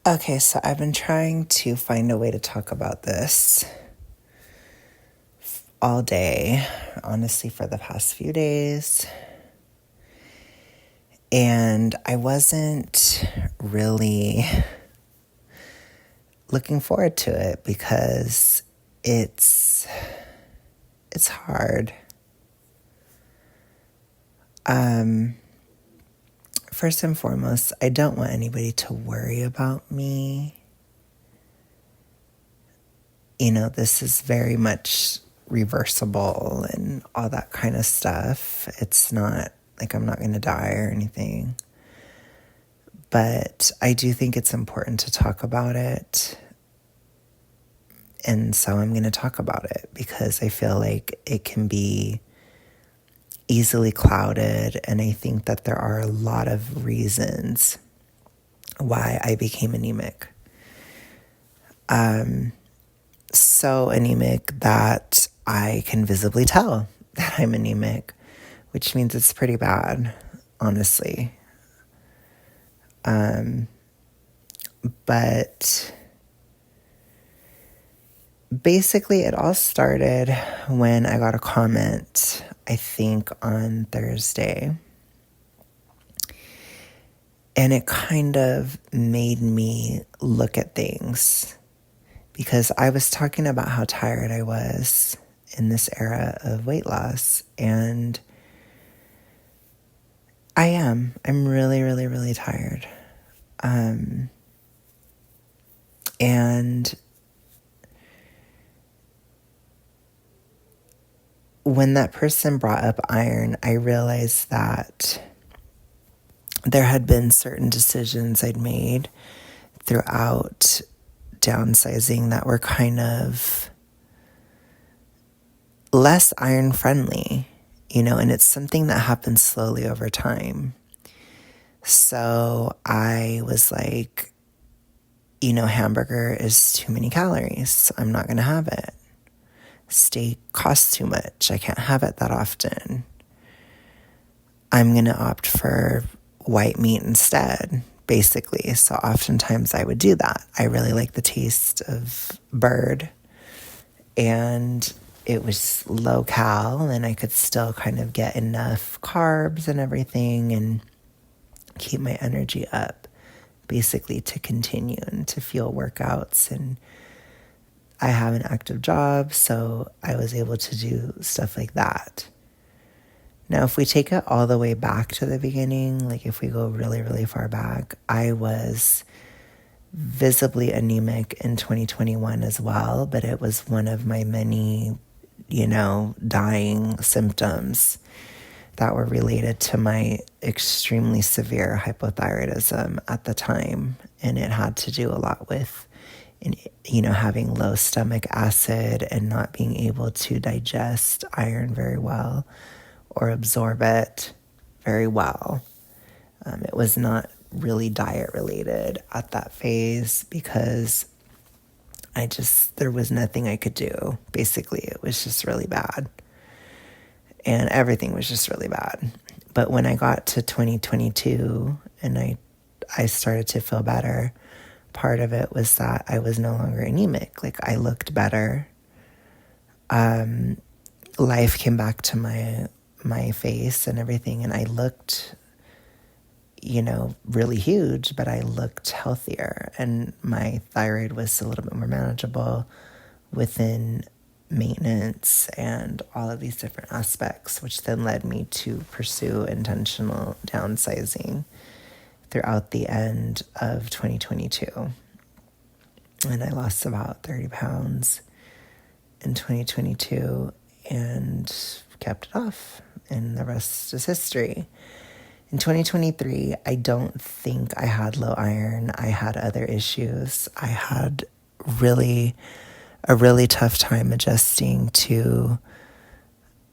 Okay, so I've been trying to find a way to talk about this all day, honestly, for the past few days. And I wasn't really looking forward to it because it's hard. First and foremost, I don't want anybody to worry about me. You know, this is very much reversible and all that kind of stuff. It's not like I'm not going to die or anything. But I do think it's important to talk about it. And so I'm going to talk about it because I feel like it can be easily clouded. And I think that there are a lot of reasons why I became anemic. So anemic that I can visibly tell that I'm anemic, which means it's pretty bad, honestly. But basically it all started when I got a comment, I think on Thursday. And it kind of made me look at things because I was talking about how tired I was in this era of weight loss. And I am. I'm really, really, really tired. And when that person brought up iron, I realized that there had been certain decisions I'd made throughout downsizing that were kind of less iron friendly, you know, and it's something that happens slowly over time. So I was like, you know, hamburger is too many calories. So I'm not going to have it. Steak costs too much. I can't have it that often. I'm going to opt for white meat instead, basically. So oftentimes I would do that. I really like the taste of bird, and it was low cal, and I could still kind of get enough carbs and everything and keep my energy up, basically, to continue and to fuel workouts. And I have an active job, so I was able to do stuff like that. Now, if we take it all the way back to the beginning, like if we go really, really far back, I was visibly anemic in 2021 as well, but it was one of my many, you know, dying symptoms that were related to my extremely severe hypothyroidism at the time. And it had to do a lot with, you know, having low stomach acid and not being able to digest iron very well or absorb it very well. It was not really diet related at that phase because there was nothing I could do. Basically, it was just really bad. And everything was just really bad. But when I got to 2022 and I started to feel better, part of it was that I was no longer anemic. Like, I looked better. Life came back to my face and everything, and I looked, you know, really huge, but I looked healthier, and my thyroid was a little bit more manageable within maintenance and all of these different aspects, which then led me to pursue intentional downsizing throughout the end of 2022. And I lost about 30 pounds in 2022 and kept it off, and the rest is history. In 2023, I don't think I had low iron. I had other issues. I had a really tough time adjusting to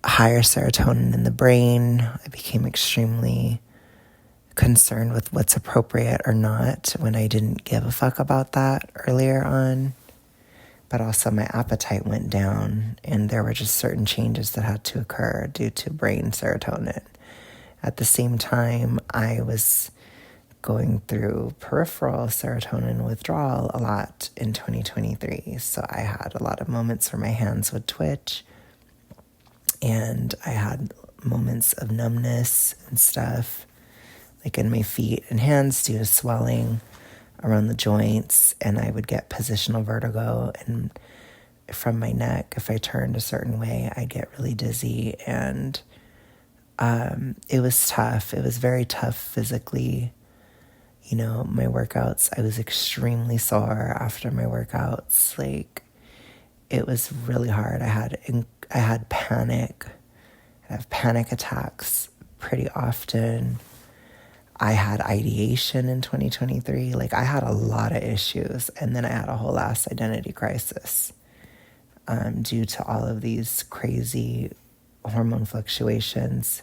higher serotonin in the brain. I became extremely concerned with what's appropriate or not when I didn't give a fuck about that earlier on. But also my appetite went down, and there were just certain changes that had to occur due to brain serotonin. At the same time, I was going through peripheral serotonin withdrawal a lot in 2023. So I had a lot of moments where my hands would twitch, and I had moments of numbness and stuff, like in my feet and hands due to swelling around the joints, and I would get positional vertigo, and from my neck, if I turned a certain way, I'd get really dizzy, and it was tough. It was very tough physically. You know, my workouts, I was extremely sore after my workouts. Like, it was really hard. I had panic. I have panic attacks pretty often. I had ideation in 2023. Like, I had a lot of issues. And then I had a whole ass identity crisis due to all of these crazy hormone fluctuations,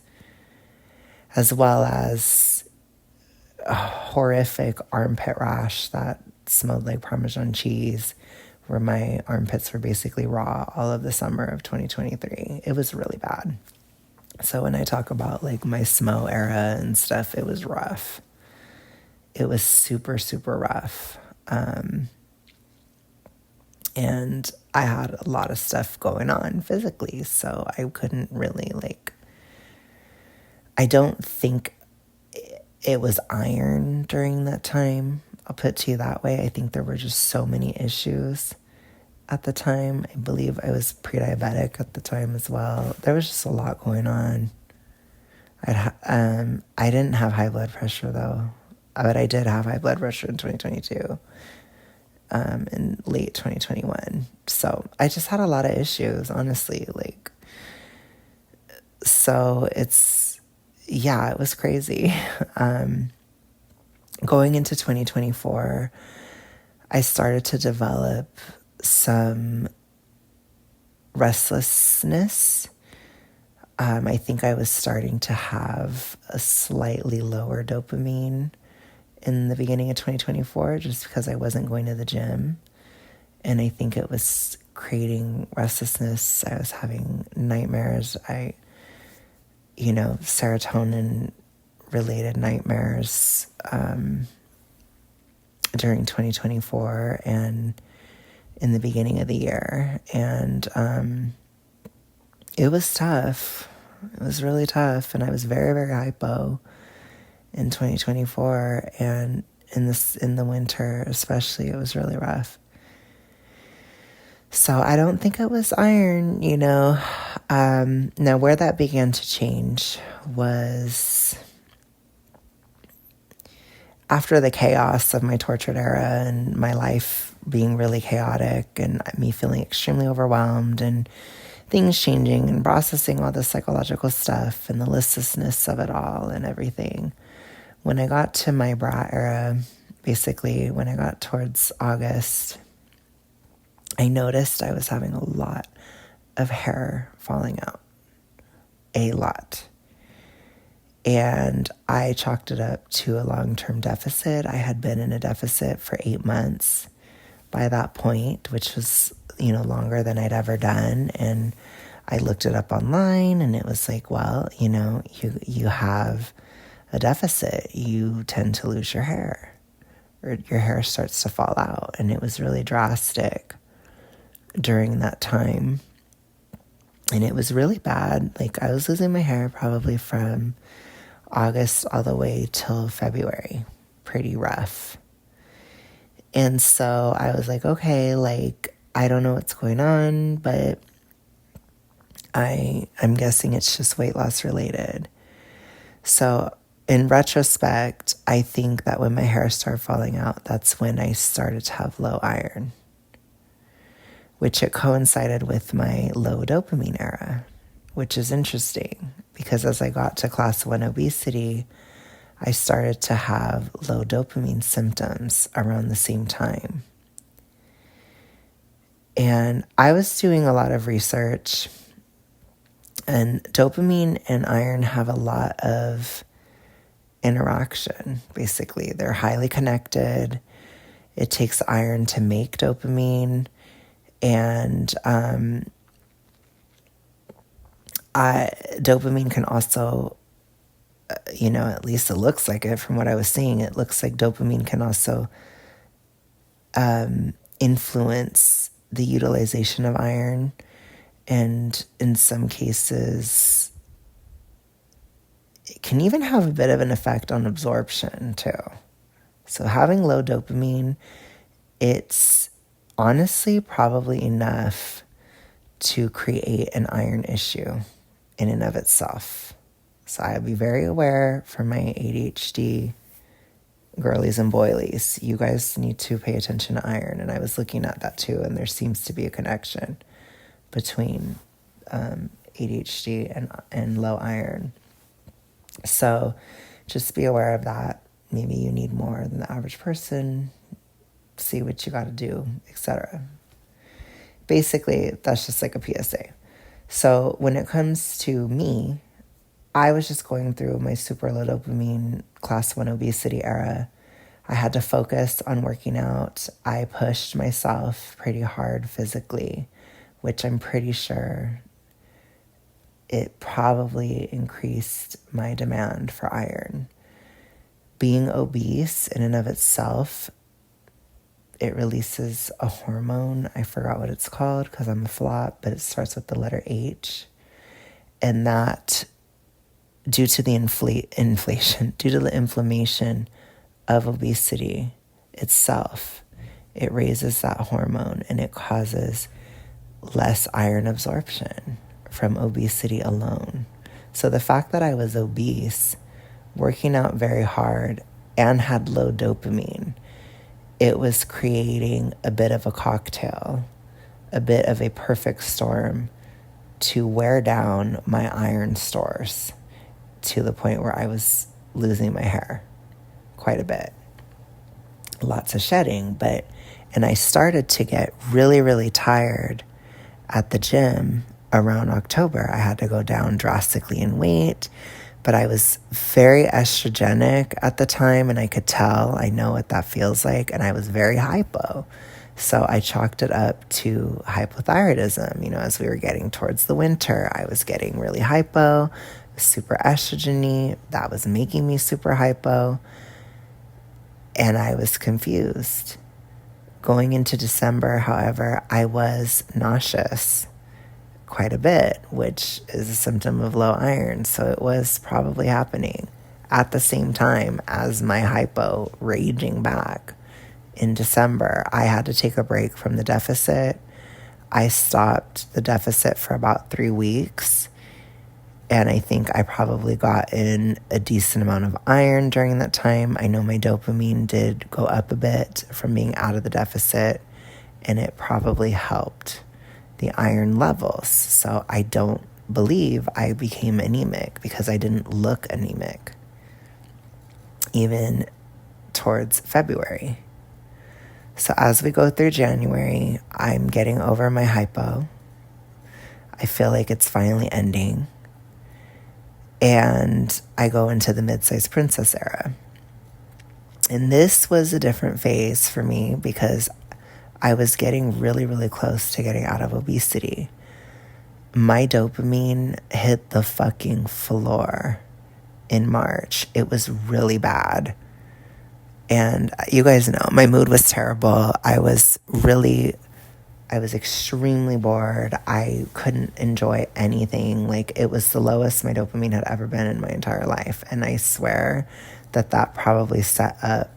as well as a horrific armpit rash that smelled like Parmesan cheese, where my armpits were basically raw all of the summer of 2023. It was really bad. So when I talk about like my SMO era and stuff, it was rough. It was super, super rough. And I had a lot of stuff going on physically, so I couldn't really I don't think it was iron during that time. I'll put it to you that way. I think there were just so many issues at the time. I believe I was pre-diabetic at the time as well. There was just a lot going on. I didn't have high blood pressure though, but I did have high blood pressure in 2022, in late 2021. So I just had a lot of issues, honestly. So it was crazy. Going into 2024, I started to develop some restlessness. I think I was starting to have a slightly lower dopamine in the beginning of 2024, just because I wasn't going to the gym. And I think it was creating restlessness. I was having nightmares. Serotonin related nightmares during 2024 and in the beginning of the year. And it was tough. It was really tough. And I was very, very hypo in 2024. And in the winter especially, it was really rough. So I don't think it was iron, Now, where that began to change was after the chaos of my tortured era and my life being really chaotic and me feeling extremely overwhelmed and things changing and processing all the psychological stuff and the listlessness of it all and everything. When I got to my bra era, basically when I got towards August, I noticed I was having a lot of hair falling out. A lot. And I chalked it up to a long-term deficit. I had been in a deficit for 8 months by that point, which was, longer than I'd ever done. And I looked it up online and it was like, well, you have a deficit. You tend to lose your hair, or your hair starts to fall out. And it was really drastic during that time. And it was really bad. I was losing my hair probably from August all the way till February. Pretty rough. And so I was like, okay, I don't know what's going on, but I'm guessing it's just weight loss related. So in retrospect, I think that when my hair started falling out, that's when I started to have low iron, which it coincided with my low dopamine era, which is interesting because as I got to class 1 obesity, I started to have low dopamine symptoms around the same time. And I was doing a lot of research, and dopamine and iron have a lot of interaction, basically. They're highly connected. It takes iron to make dopamine. And dopamine can also at least it looks like it from what I was seeing. It looks like dopamine can also influence the utilization of iron, and in some cases it can even have a bit of an effect on absorption too. So having low dopamine, it's honestly probably enough to create an iron issue in and of itself. So I'd be very aware for my ADHD girlies and boilies. You guys need to pay attention to iron. And I was looking at that too, and there seems to be a connection between ADHD and low iron. So just be aware of that. Maybe you need more than the average person. See what you got to do, etc. Basically, that's just like a PSA. So when it comes to me, I was just going through my super low dopamine class 1 obesity era. I had to focus on working out. I pushed myself pretty hard physically, which I'm pretty sure it probably increased my demand for iron. Being obese in and of itself, it releases a hormone. I forgot what it's called because I'm a flop, but it starts with the letter H. And that, due to the inflammation of obesity itself, it raises that hormone and it causes less iron absorption from obesity alone. So the fact that I was obese, working out very hard, and had low dopamine, it was creating a bit of a cocktail, a bit of a perfect storm to wear down my iron stores to the point where I was losing my hair quite a bit. Lots of shedding, and I started to get really, really tired at the gym around October. I had to go down drastically in weight, but I was very estrogenic at the time, and I could tell, I know what that feels like, and I was very hypo. So I chalked it up to hypothyroidism. As we were getting towards the winter, I was getting really hypo, super estrogeny. That was making me super hypo, and I was confused. Going into December, however, I was nauseous quite a bit, which is a symptom of low iron. So it was probably happening at the same time as my hypo raging back. In December, I had to take a break from the deficit. I stopped the deficit for about 3 weeks, and I think I probably got in a decent amount of iron during that time. I know my dopamine did go up a bit from being out of the deficit, and it probably helped the iron levels. So I don't believe I became anemic because I didn't look anemic even towards February. So as we go through January, I'm getting over my hypo. I feel like it's finally ending. And I go into the mid-sized princess era. And this was a different phase for me because I was getting really, really close to getting out of obesity. My dopamine hit the fucking floor in March. It was really bad. And you guys know, my mood was terrible. I was extremely bored. I couldn't enjoy anything. Like, it was the lowest my dopamine had ever been in my entire life. And I swear that probably set up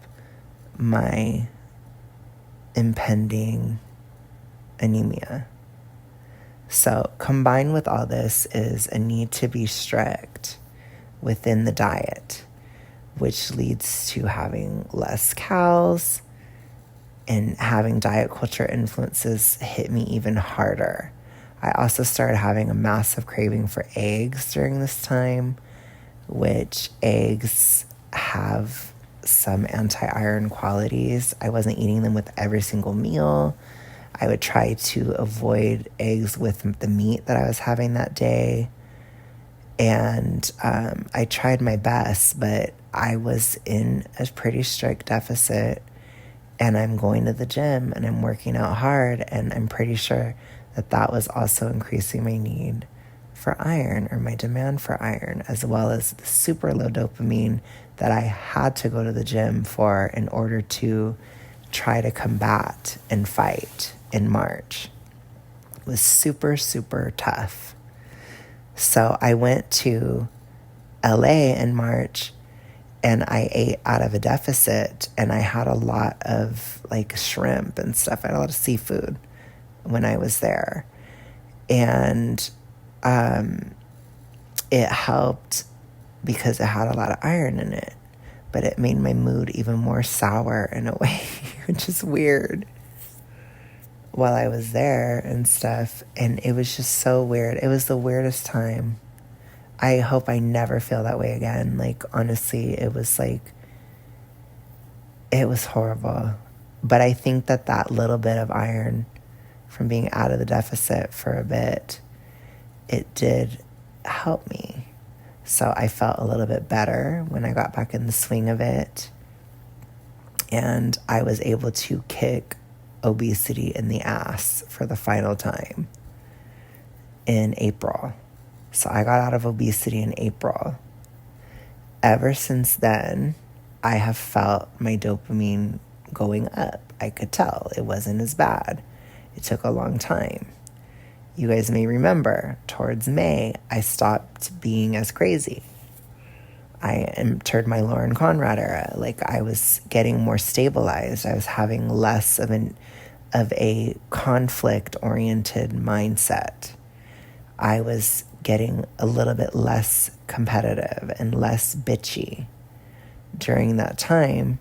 my impending anemia. So combined with all this is a need to be strict within the diet, which leads to having less calories and having diet culture influences hit me even harder. I also started having a massive craving for eggs during this time, which eggs have some anti-iron qualities. I wasn't eating them with every single meal. I would try to avoid eggs with the meat that I was having that day. And I tried my best, but I was in a pretty strict deficit, and I'm going to the gym and I'm working out hard, and I'm pretty sure that was also increasing my need for iron, or my demand for iron, as well as the super low dopamine that I had to go to the gym for in order to try to combat and fight in March, was super, super tough. So I went to LA in March and I ate out of a deficit, and I had a lot of like shrimp and stuff. I had a lot of seafood when I was there. And it helped because it had a lot of iron in it, but it made my mood even more sour in a way, which is weird, while I was there and stuff. And it was just so weird. It was the weirdest time. I hope I never feel that way again. Like, honestly, it was horrible. But I think that little bit of iron from being out of the deficit for a bit, it did help me. So I felt a little bit better when I got back in the swing of it. And I was able to kick obesity in the ass for the final time in April. So I got out of obesity in April. Ever since then, I have felt my dopamine going up. I could tell it wasn't as bad. It took a long time. You guys may remember, towards May, I stopped being as crazy. I entered my Lauren Conrad era. Like, I was getting more stabilized. I was having less of a conflict-oriented mindset. I was getting a little bit less competitive and less bitchy during that time.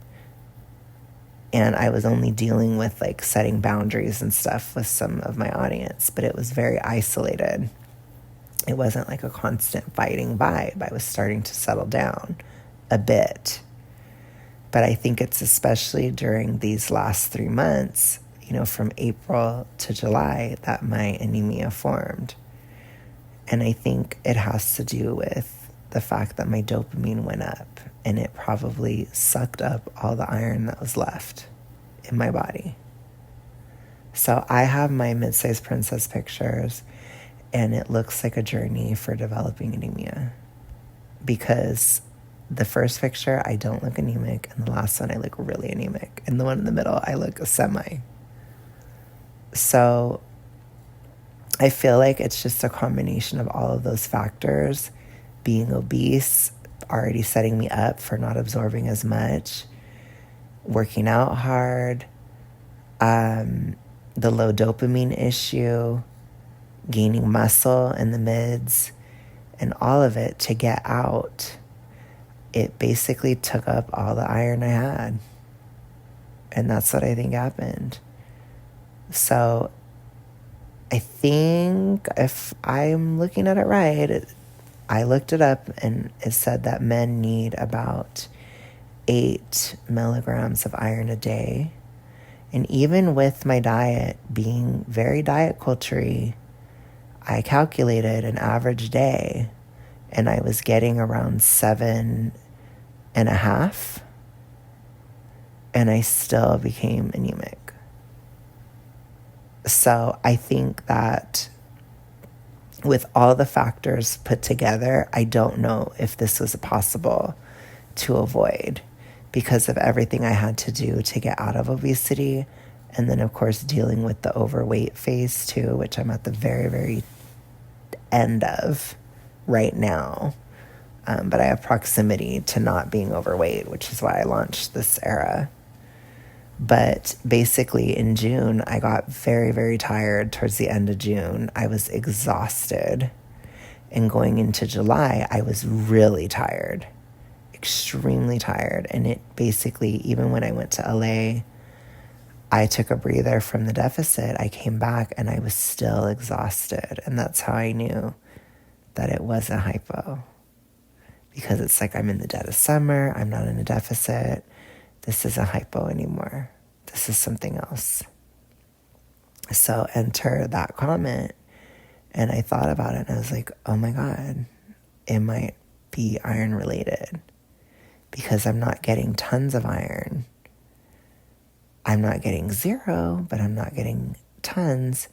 And I was only dealing with like setting boundaries and stuff with some of my audience, but it was very isolated. It wasn't like a constant fighting vibe. I was starting to settle down a bit. But I think it's especially during these last 3 months, from April to July, that my anemia formed. And I think it has to do with the fact that my dopamine went up, and it probably sucked up all the iron that was left in my body. So I have my mid-sized princess pictures, and it looks like a journey for developing anemia. Because the first picture, I don't look anemic, and the last one, I look really anemic. And the one in the middle, I look semi. So I feel like it's just a combination of all of those factors. Being obese, already setting me up for not absorbing as much, working out hard, the low dopamine issue, gaining muscle in the mids, and all of it to get out. It basically took up all the iron I had. And that's what I think happened. So I think if I'm looking at it right, I looked it up and it said that men need about 8 milligrams of iron a day. And even with my diet being very diet culture-y, I calculated an average day and I was getting around 7.5, and I still became anemic. So I think that with all the factors put together, I don't know if this was possible to avoid because of everything I had to do to get out of obesity. And then, of course, dealing with the overweight phase too, which I'm at the very, very end of right now. But I have proximity to not being overweight, which is why I launched this era. But basically in June, I got very, very tired towards the end of June. I was exhausted. And going into July, I was really tired, extremely tired. And it basically, even when I went to LA, I took a breather from the deficit. I came back and I was still exhausted. And that's how I knew that it was a hypo. Because it's like I'm in the dead of summer. I'm not in a deficit. This isn't hypo anymore. This is something else. So enter that comment. And I thought about it and I was like, oh my God, it might be iron related because I'm not getting tons of iron. I'm not getting 0, but I'm not getting tons.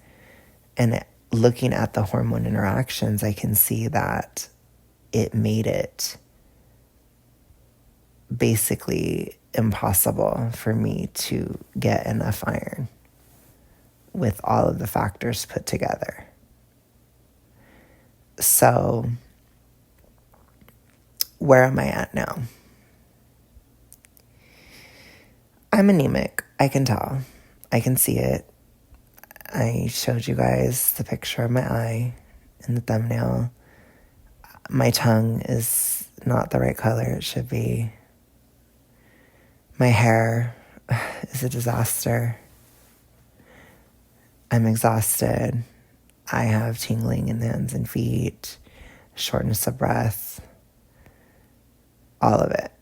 And looking at the hormone interactions, I can see that it made it basically impossible for me to get enough iron with all of the factors put together. So, where am I at now? I'm anemic. I can tell. I can see it. I showed you guys the picture of my eye in the thumbnail. My tongue is not the right color it should be. My hair is a disaster. I'm exhausted. I have tingling in the hands and feet, shortness of breath, all of it.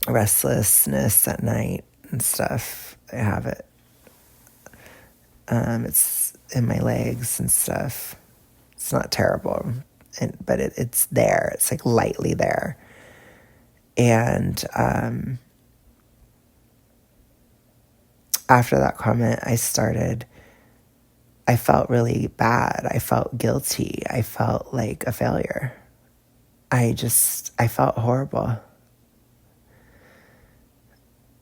Restlessness at night and stuff. I have it. It's in my legs and stuff. It's not terrible, but it's there. It's like lightly there. And after that comment, I felt really bad. I felt guilty. I felt like a failure. I felt horrible.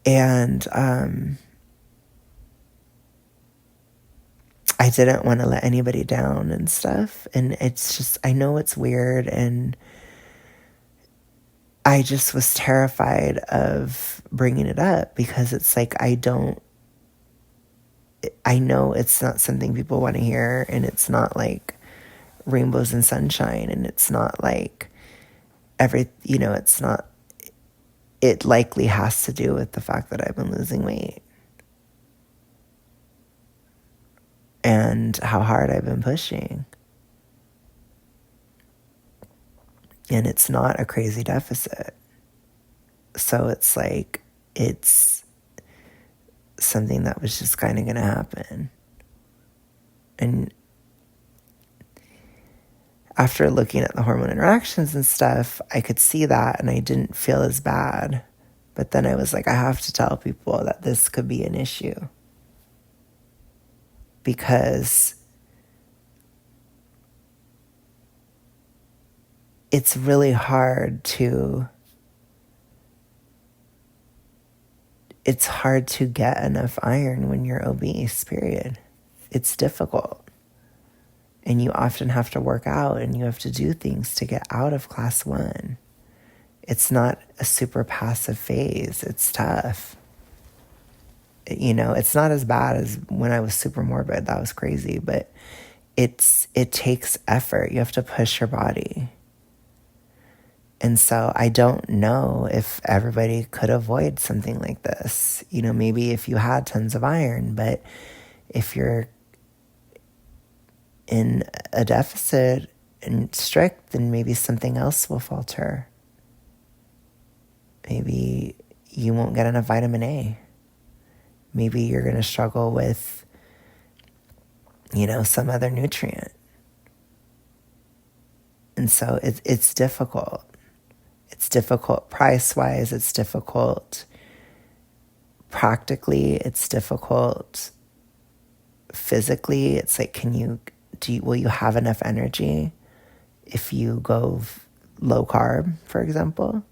And I didn't want to let anybody down and stuff. And it's just, I know it's weird. And I just was terrified of bringing it up because it's like, I know it's not something people want to hear. And it's not like rainbows and sunshine. And it's not like it's not, it likely has to do with the fact that I've been losing weight. And how hard I've been pushing. And it's not a crazy deficit. So it's like, it's something that was just kind of going to happen. And after looking at the hormone interactions and stuff, I could see that and I didn't feel as bad. But then I was like, I have to tell people that this could be an issue. Because it's really hard to get enough iron when you're obese, period. It's difficult. And you often have to work out and you have to do things to get out of class 1. It's not a super passive phase. It's tough. It's not as bad as when I was super morbid. That was crazy. But it takes effort. You have to push your body. And so I don't know if everybody could avoid something like this. Maybe if you had tons of iron, but if you're in a deficit and strict, then maybe something else will falter. Maybe you won't get enough vitamin A. Maybe you're going to struggle with, some other nutrient. And so it's difficult. It's difficult price-wise. It's difficult practically. It's difficult physically. It's like, will you have enough energy if you go low carb, for example?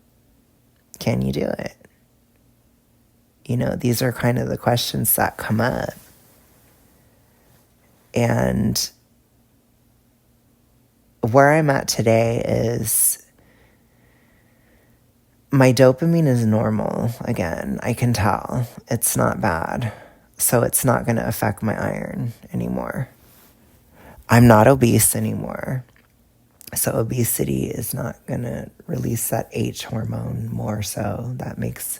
Can you do it? These are kind of the questions that come up. And where I'm at today is my dopamine is normal again. I can tell it's not bad. So it's not going to affect my iron anymore. I'm not obese anymore. So obesity is not going to release that H hormone more so. That makes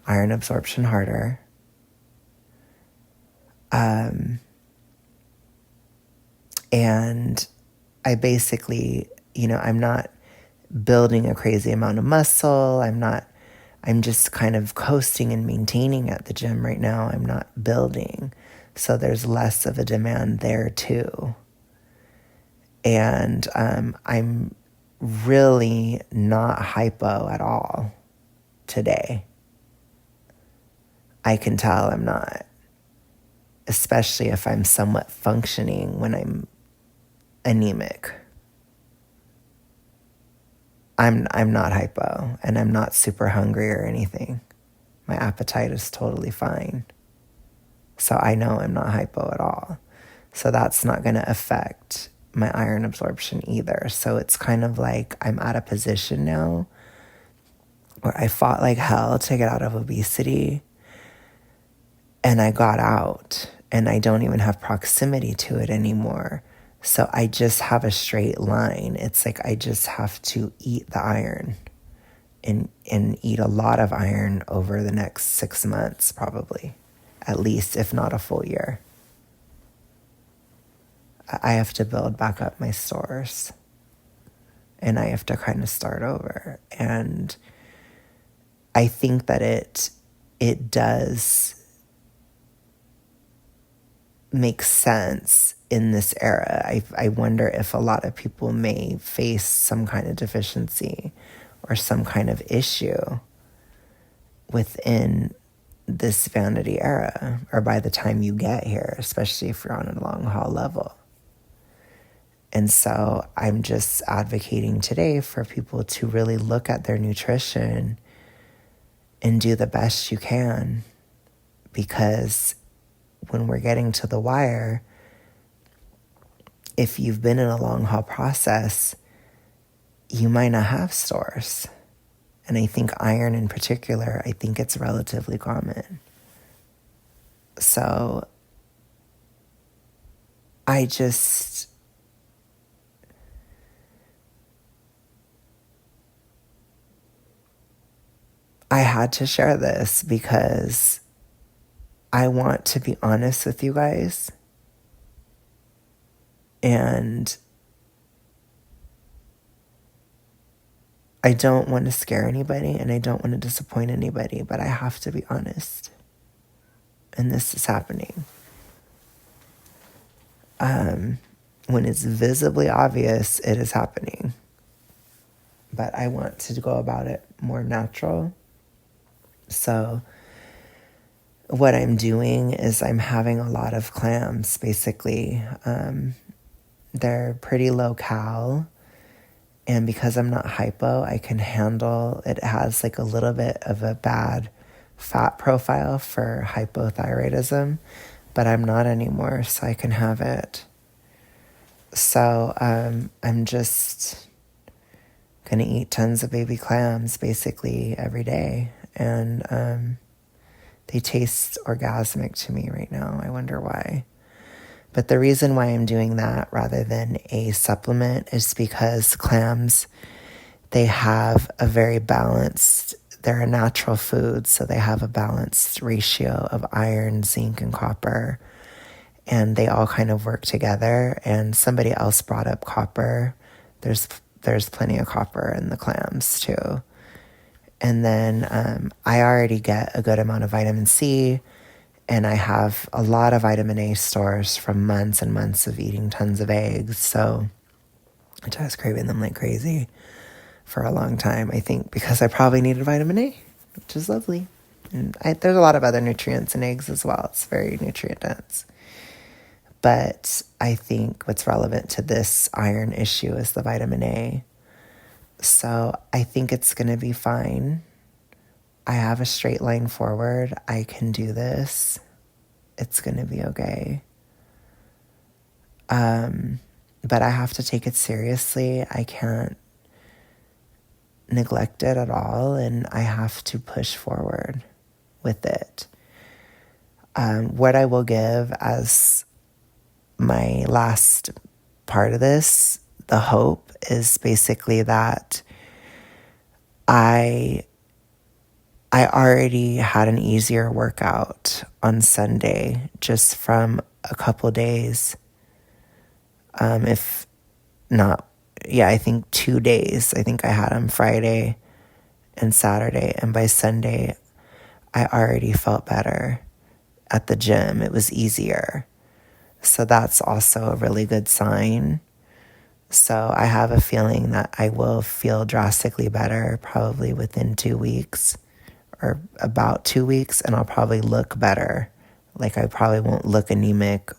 iron absorption harder. And I basically, I'm not building a crazy amount of muscle. I'm just kind of coasting and maintaining at the gym right now. I'm not building. So there's less of a demand there too. And I'm really not hypo at all today. I can tell I'm not. especially if I'm somewhat functioning when I'm anemic. I'm not hypo, and I'm not super hungry or anything. My appetite is totally fine. So I know I'm not hypo at all. So that's not going to affect my iron absorption either. So it's kind of like I'm at a position now where I fought like hell to get out of obesity, and I got out, and I don't even have proximity to it anymore. So I just have a straight line. It's like I just have to eat the iron and eat a lot of iron over the next 6 months, probably, at least, if not a full year. I have to build back up my stores, and I have to kind of start over. And I think that it does make sense in this era. I wonder if a lot of people may face some kind of deficiency or some kind of issue within this vanity era, or by the time you get here, especially if you're on a long haul level. And so I'm just advocating today for people to really look at their nutrition and do the best you can, because when we're getting to the wire, if you've been in a long haul process, you might not have stores. And I think iron in particular, I think it's relatively common. So I had to share this because I want to be honest with you guys. And I don't want to scare anybody, and I don't want to disappoint anybody, but I have to be honest. And this is happening. When it's visibly obvious, it is happening. But I want to go about it more natural. So what I'm doing is I'm having a lot of clams, basically. They're pretty low cal. And because I'm not hypo, I can handle, it has like a little bit of a bad fat profile for hypothyroidism, but I'm not anymore, so I can have it. So I'm just going to eat tons of baby clams basically every day. And they taste orgasmic to me right now. I wonder why. But the reason why I'm doing that rather than a supplement is because clams, they have a very balanced, they're a natural food, so they have a balanced ratio of iron, zinc, and copper. And they all kind of work together. And somebody else brought up copper. There's plenty of copper in the clams too. And then I already get a good amount of vitamin C, and I have a lot of vitamin A stores from months and months of eating tons of eggs. So I was craving them like crazy for a long time, I think, because I probably needed vitamin A, which is lovely. And there's a lot of other nutrients in eggs as well. It's very nutrient dense. But I think what's relevant to this iron issue is the vitamin A. So I think it's going to be fine. I have a straight line forward. I can do this. It's going to be okay. But I have to take it seriously. I can't neglect it at all, and I have to push forward with it. What I will give as my last part of this, the hope, is basically that I already had an easier workout on Sunday just from a couple days. If not, I think 2 days. I think I had them Friday and Saturday. And by Sunday, I already felt better at the gym. It was easier. So that's also a really good sign. So I have a feeling that I will feel drastically better probably within 2 weeks or about 2 weeks, and I'll probably look better Like, I probably won't look anemic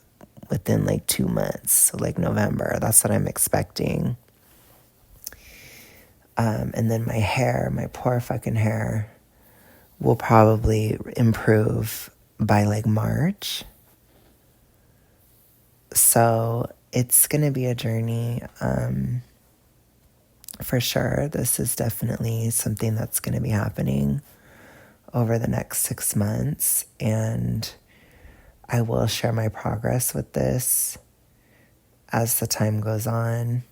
within like 2 months. So like November, that's what I'm expecting. And then my hair, my poor fucking hair, will probably improve by like March. So it's going to be a journey. For sure. This is definitely something that's going to be happening over the next 6 months. And I will share my progress with this as the time goes on.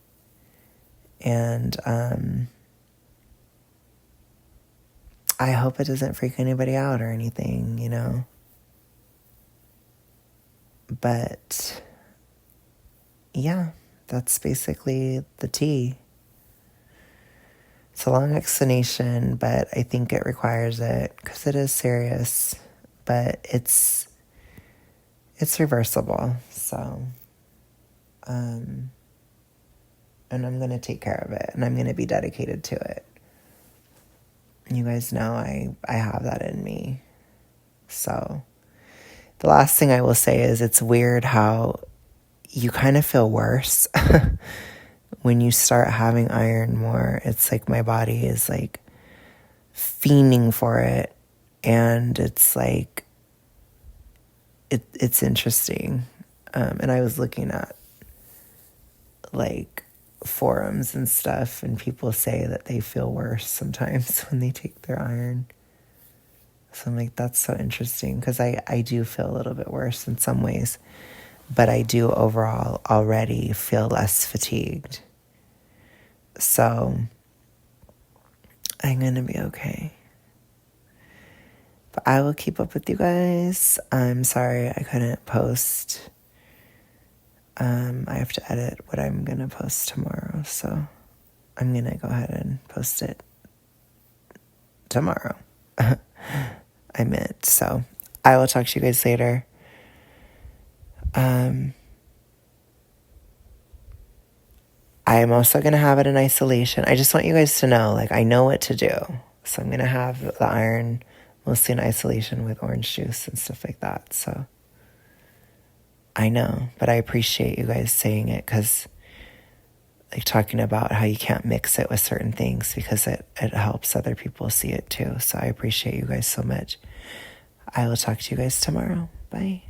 And I hope it doesn't freak anybody out or anything, you know. But yeah, that's basically the tea. It's a long explanation, but I think it requires it because it is serious, but it's reversible. So, and I'm going to take care of it, and I'm going to be dedicated to it. You guys know I have that in me. So the last thing I will say is it's weird how you kind of feel worse when you start having iron more. It's like my body is like fiending for it, and it's like it's interesting. And I was looking at like forums and stuff, and people say that they feel worse sometimes when they take their iron. So I'm like, that's so interesting, because I do feel a little bit worse in some ways, but I do overall already feel less fatigued. So I'm going to be okay. But I will keep up with you guys. I'm sorry I couldn't post. I have to edit what I'm going to post tomorrow. So I'm going to go ahead and post it tomorrow. I meant. So I will talk to you guys later. I am also going to have it in isolation. I just want you guys to know, like, I know what to do. So I'm going to have the iron mostly in isolation with orange juice and stuff like that. So I know, but I appreciate you guys saying it, because like talking about how you can't mix it with certain things, because it helps other people see it too. So I appreciate you guys so much. I will talk to you guys tomorrow. Bye.